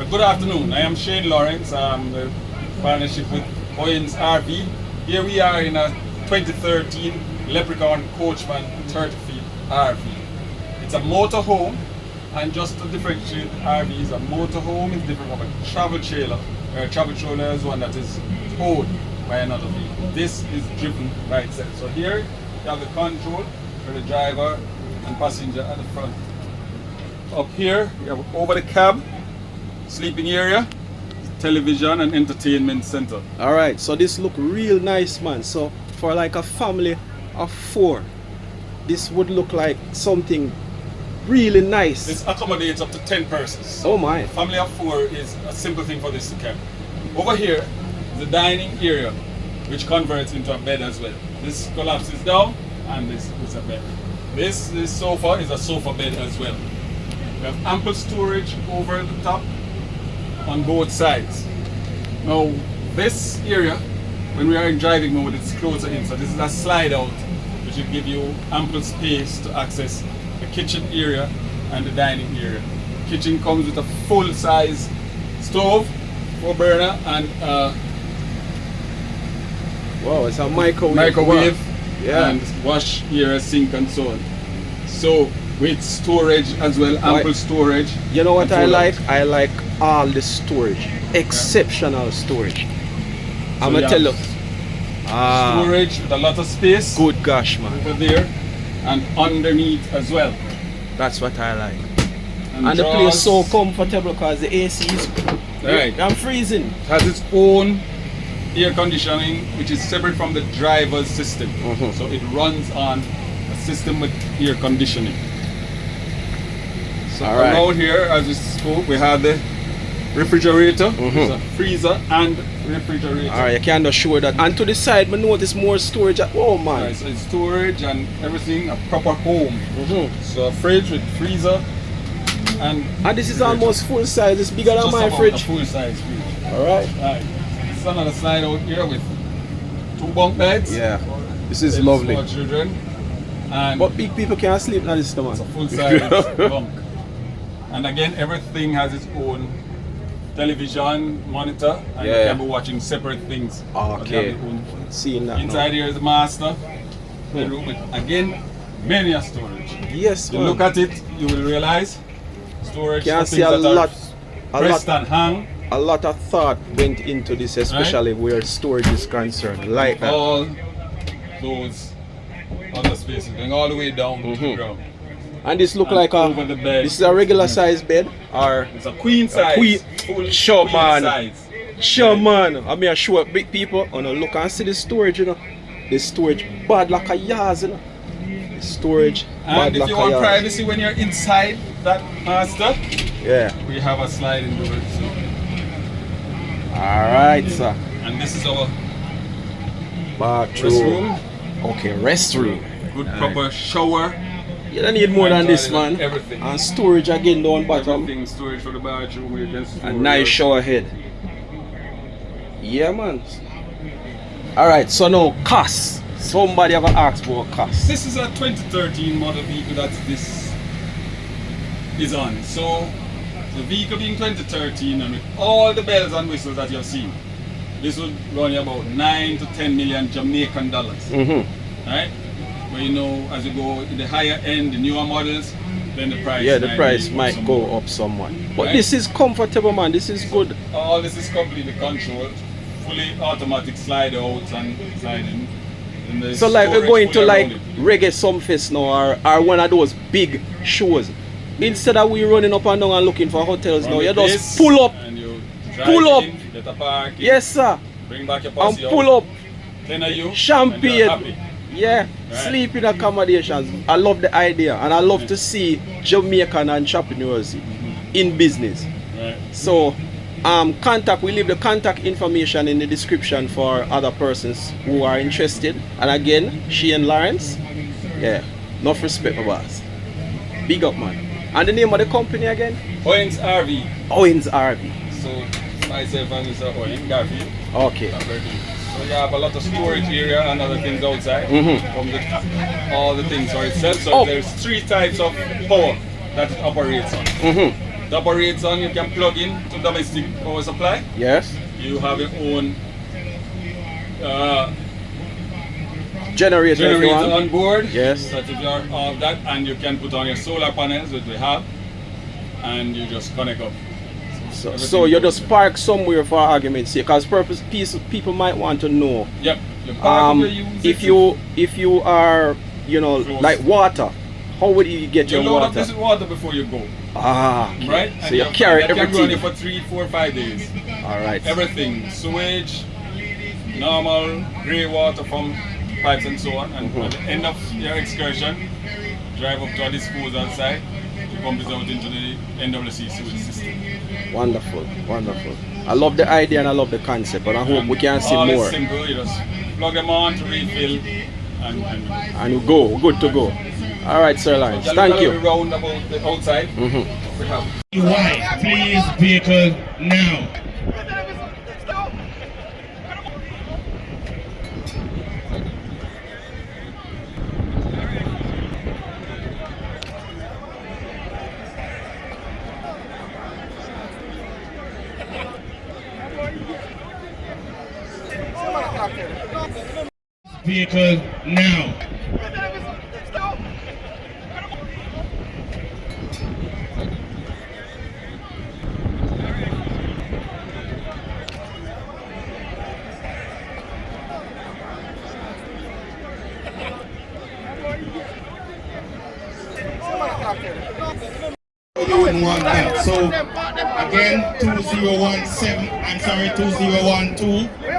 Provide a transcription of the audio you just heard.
Good afternoon. I am Shane Lawrence. I'm the partnership with Owen's RV. Here we are in a 2013 Leprechaun Coachman 30 feet RV. It's a motorhome, and just to differentiate RVs, a motorhome is different from a travel trailer. A travel trailer is one that is towed by another vehicle. This is driven by itself. So here you have the control for the driver and passenger at the front. Up here you have over the cab, sleeping area, television and entertainment center. All right, so this look real nice, man. So for like a family of 4, this would look like something really nice. This accommodates up to 10 persons. Oh my. Family of 4 is a simple thing for this to carry. Over here is the dining area, which converts into a bed as well. This collapses down and this is a bed. This sofa is a sofa bed as well. We have ample storage over the top on both sides. Now this area, when we are in driving mode, it's closer in. So this is a slide out, which will give you ample space to access the kitchen area and the dining area. The kitchen comes with a full size stove, 4 burner, and wow, it's a microwave. Microwave, yeah, and wash area, sink, and so on. So with storage as well, ample storage. You know what I like? Out. I like all the storage, exceptional storage. I'm gonna tell you, storage with a lot of space. Good gosh, man. Over there and underneath as well. That's what I like. And the place is so comfortable because the AC is. Right. I'm freezing. It has its own air conditioning, which is separate from the driver's system. So it runs on a system with air conditioning. So around here, as we spoke, we have the refrigerator. There's a freezer and refrigerator. Alright, you can just show that. And to the side, we notice more storage. Oh man. Right, so it's storage and everything, a proper home. So a fridge with freezer and this is almost full size. It's bigger than my fridge. A full size fridge. Alright. It's another slide out here with 2 bunk beds. Yeah. This is lovely. For children. And but big people can't sleep now this man. It's a full size bunk. And again, everything has its own television monitor, and you can be watching separate things. Okay. Seeing that. Inside here is the master bedroom with, again, many a storage. Yes, you look at it, you will realize storage. Can see a lot and hang. A lot of thought went into this, especially where storage is concerned. Like that. All those other spaces going all the way down to the ground. And this look like a this is a regular size bed, or it's a queen size. Sure man. Sure man. I mean I show big people and look and see the storage, you know. The storage bad like a yard, you know. The storage bad like a yard. And if you want privacy when you're inside that master, we have a sliding door too. Alright, sir. And this is our bathroom. Okay, restroom. Good proper shower. You don't need more than this, man. Everything. And storage again down bottom. Everything, storage for the bathroom where you can store. A nice shower head. Yeah, man. Alright, so now cost. Somebody ever asked about cost. This is a 2013 model vehicle that this is on. So the vehicle being 2013 and with all the bells and whistles that you've seen, this would run you about 9 to 10 million Jamaican dollars. Right? But you know, as you go in the higher end, the newer models, then the price might go up somewhat. But this is comfortable, man. This is good. All this is completely controlled, fully automatic slide out and sliding. So like we're going to like reggae Sumfest now, or one of those big shows. Instead of we running up and down and looking for hotels now, you just pull up. And you pull up. Get a parking, yes, sir. Bring back your posse and pull up. You, champagne. Yeah, sleeping accommodations. I love the idea, and I love to see Jamaican entrepreneurs in business. So, we leave the contact information in the description for other persons who are interested. And again, Shane Lawrence. Yeah, enough respect, my boss. Big up, man. And the name of the company again? Owen's RV. Owen's RV. So, myself and Mr. Owen, Garfield. Okay. So you have a lot of storage area and other things outside from all the things for itself. So there's 3 types of power that it operates on. The operator, you can plug in to domestic power supply. Yes. You have your own Generator, if you want. on board. Yes. That if you're of that, and you can put on your solar panels, which we have, and you just connect up. So you just park somewhere for argument's sake, because people might want to know. Yep. You park where you use if you are, you know, close. like water, how would you get your load up water? this water before you go. Ah, okay. Right? So you carry that everything. can run you for 3, 4, 5 days. All right. Everything, sewage, normal grey water from pipes and so on, and at the end of your excursion, drive up to a disposal site, you pump it out into the NWC sewage system. Wonderful, wonderful. I love the idea and I love the concept, but I hope we can see all more. Is simple, you just plug them on to refill, and we go, good to go. All right, Sir Lawrence, thank you. Round about the outside. We have. White, please, vehicle now. Vehicle now. You wouldn't want that. So again, 2017, I'm sorry, 2012.